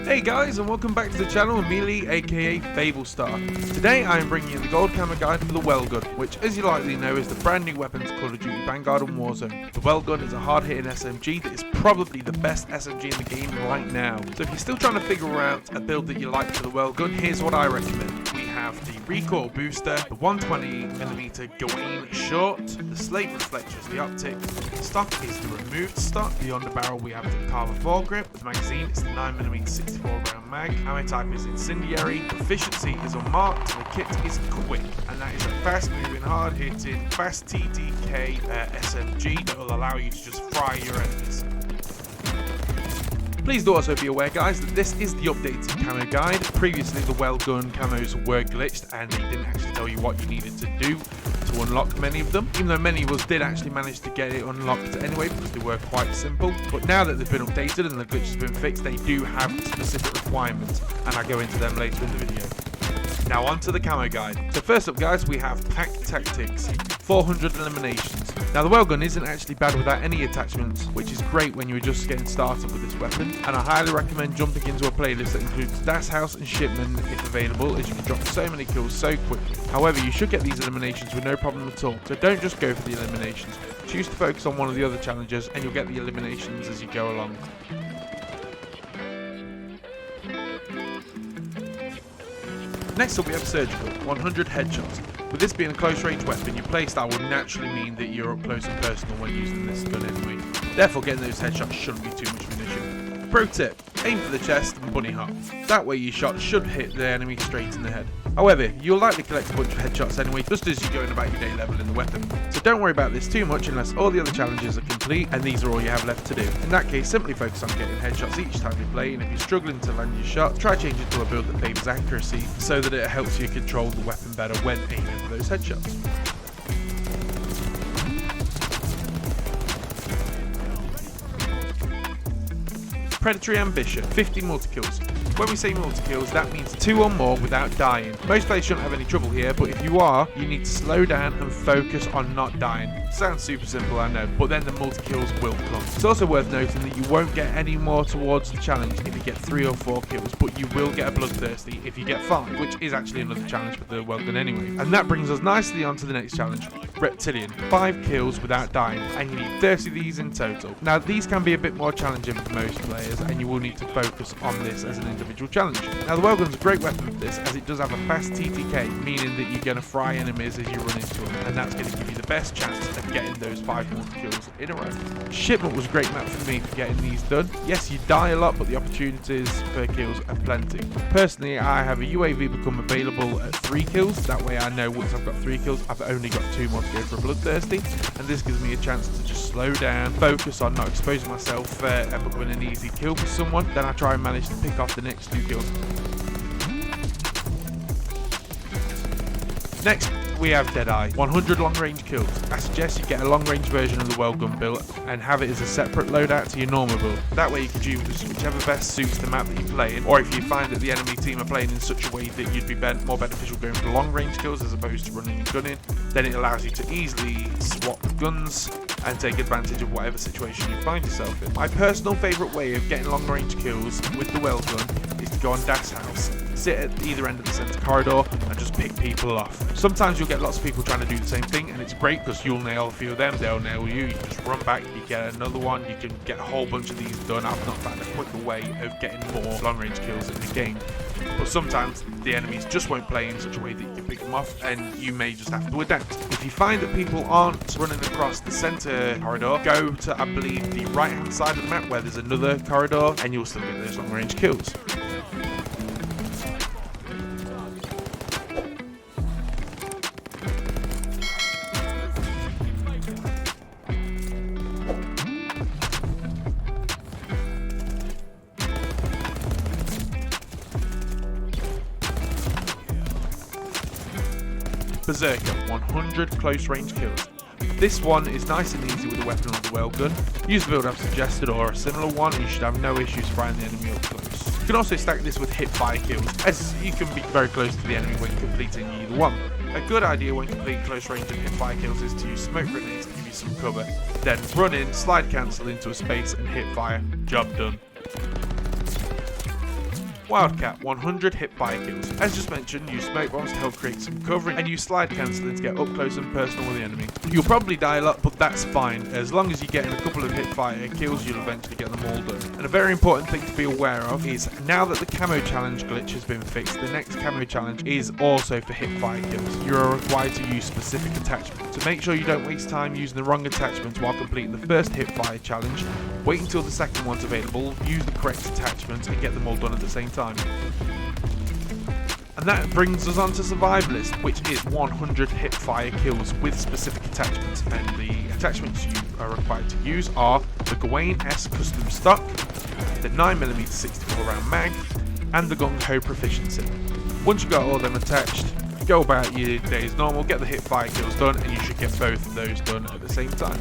Hey guys, and welcome back to the channel, Melee aka FableStar. Today I am bringing you the gold camo guide for the Wellgun, which as you likely know is the brand new weapon to Call of Duty Vanguard and Warzone. The Wellgun is a hard hitting SMG that is probably the best SMG in the game right now. So if you're still trying to figure out a build that you like for the Wellgun, here's what I recommend. We have the recoil booster, the 120mm Gawain short, the slate reflectors, the optic. The stock is the removed stock. The underbarrel we have the carbon foregrip. The magazine is the 9mm 64 round mag. Ammo type is incendiary. Proficiency is unmarked. The kit is quick, and that is a fast moving, hard hitting, fast TDK SMG that will allow you to just fry your enemies. Please do also be aware, guys, that this is the updated camo guide. Previously, the Wellgun camos were glitched and they didn't actually tell you what you needed to do to unlock many of them, even though many of us did actually manage to get it unlocked anyway because they were quite simple. But now that they've been updated and the glitch has been fixed, they do have specific requirements, and I go into them later in the video. Now on to the camo guide. So first up, guys, we have Pack Tactics, 400 eliminations. Now the Wellgun isn't actually bad without any attachments, which is great when you're just getting started with this weapon, and I highly recommend jumping into a playlist that includes Das House and Shipman if available, as you can drop so many kills so quickly. However, you should get these eliminations with no problem at all, so don't just go for the eliminations. Choose to focus on one of the other challenges and you'll get the eliminations as you go along. Next up we have Surgical, 100 headshots. With this being a close range weapon, your playstyle will naturally mean that you're up close and personal when using this gun anyway. Therefore getting those headshots shouldn't be too much of an issue. Pro tip, aim for the chest and bunny hop. That way your shot should hit the enemy straight in the head. However, you'll likely collect a bunch of headshots anyway, just as you're going about your day level in the weapon. So don't worry about this too much unless all the other challenges are complete and these are all you have left to do. In that case, simply focus on getting headshots each time you play, and if you're struggling to land your shot, try changing to a build that favours accuracy so that it helps you control the weapon better when aiming for those headshots. Predatory Ambition, 50 multi-kills. When we say multi-kills, that means 2 or more without dying. Most players shouldn't have any trouble here, but if you are, you need to slow down and focus on not dying. Sounds super simple, I know, but then the multi-kills will come. It's also worth noting that you won't get any more towards the challenge if you get 3 or 4 kills, but you will get a bloodthirsty if you get 5, which is actually another challenge for the Wellgun anyway. And that brings us nicely on to the next challenge, Reptilian, 5 kills without dying, and you need 30 of these in total. Now these can be a bit more challenging for most players, and you will need to focus on this as an individual challenge. Now the Wellgun's a great weapon for this, as it does have a fast TTK, meaning that you're going to fry enemies as you run into them, and that's going to give you the best chance of getting those 5 multi-kills in a row. Shipment was a great map for me for getting these done. Yes, you die a lot, but the opportunities for kills are plenty. Personally, I have a UAV become available at 3 kills, that way I know once I've got 3 kills, I've only got 2 more to go for a bloodthirsty, and this gives me a chance to just slow down, focus on not exposing myself and becoming an easy kill for someone. Then I try and manage to pick off the next 2 kills. Next, we have Deadeye, 100 long range kills. I suggest you get a long range version of the Wellgun build and have it as a separate loadout to your normal build. That way you can choose whichever best suits the map that you're playing, or if you find that the enemy team are playing in such a way that you'd be more beneficial going for long range kills as opposed to running and gunning, then it allows you to easily swap guns and take advantage of whatever situation you find yourself in. My personal favourite way of getting long range kills with the Wellgun is to go on Das House, sit at either end of the centre corridor and just pick people off. Sometimes you'll get lots of people trying to do the same thing, and it's great because you'll nail a few of them, they'll nail you, you just run back, you get another one, you can get a whole bunch of these done. I've not found a quicker way of getting more long range kills in the game. But sometimes the enemies just won't play in such a way that you can pick them off, and you may just have to adapt. If you find that people aren't running across the centre corridor, go to, I believe, the right hand side of the map where there's another corridor, and you'll still get those long range kills. Berserker, 100 close range kills. This one is nice and easy with a weapon like the Wellgun. Use the build I've suggested or a similar one and you should have no issues frying the enemy up close. You can also stack this with HIP-FRE kills, as you can be very close to the enemy when completing either one. A good idea when completing close range and HIP-FRE kills is to use smoke grenades to give you some cover, then run in, slide cancel into a space and hip fire. Job done. WILDCAT, 100 hip-fire kills. As just mentioned, use smoke bombs to help create some cover, and use slide cancelling to get up close and personal with the enemy. You'll probably die a lot, but that's fine. As long as you get in a couple of hip-fire kills, you'll eventually get them all done. And a very important thing to be aware of is, now that the camo challenge glitch has been fixed, the next camo challenge is also for hip-fire kills. You are required to use specific attachments. So make sure you don't waste time using the wrong attachments while completing the first hip-fire challenge. Wait until the second one's available, use the correct attachments, and get them all done at the same time. And that brings us on to Survivalist, which is 100 hip-fire kills with specific attachments. And the attachments you are required to use are the Gawain S custom stock, the 9mm 64 round mag, and the Gung Ho proficiency. Once you've got all them attached, go about your day as normal, get the hip-fire kills done, and you should get both of those done at the same time.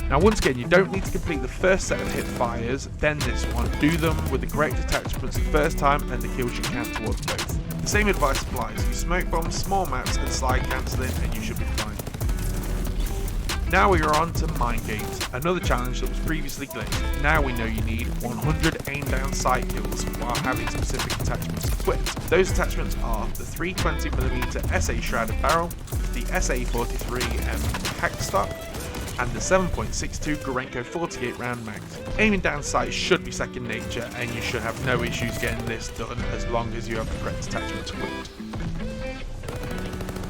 Now once again, you don't need to complete the first set of hip fires, then this one. Do them with the correct attachments the first time, and the kills should count towards both. The same advice applies. Use smoke bombs, small maps, and slide cancelling, and you should be fine. Now we are on to Mind Games, another challenge that was previously glitched. Now we know you need 100 aim down sight kills while having specific attachments equipped. Those attachments are the 320mm SA shrouded barrel, the SA43M hack stock, and the 7.62 Gorenko 48 round mags. Aiming down sights should be second nature, and you should have no issues getting this done as long as you have the correct attachments equipped.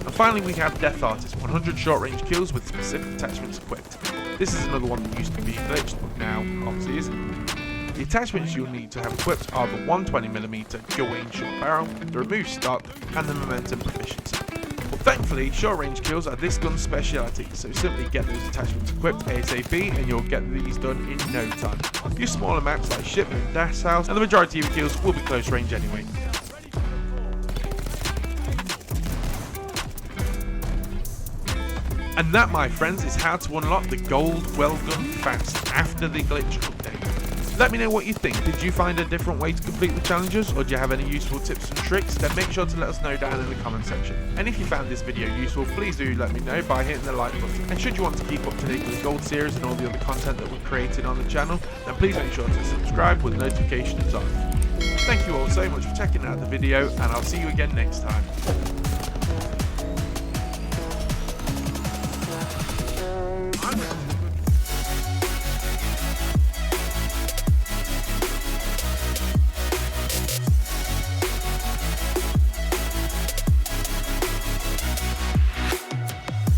And finally we have Death Artist, 100 short range kills with specific attachments equipped. This is another one that used to be glitched, but now obviously isn't. The attachments you'll need to have equipped are the 120mm Gawain short barrel, the remove stock, and the momentum proficiency. Well, thankfully, short range kills are this gun's speciality, so simply get those attachments equipped ASAP and you'll get these done in no time. Use smaller maps like Ship and Dash House, and the majority of your kills will be close range anyway. And that, my friends, is how to unlock the Gold Wellgun Fast after the glitch update. Let me know what you think. Did you find a different way to complete the challenges, or do you have any useful tips and tricks? Then make sure to let us know down in the comment section. And if you found this video useful, please do let me know by hitting the like button. And should you want to keep up to date with the Gold series and all the other content that we're creating on the channel, then please make sure to subscribe with notifications on. Thank you all so much for checking out the video, and I'll see you again next time.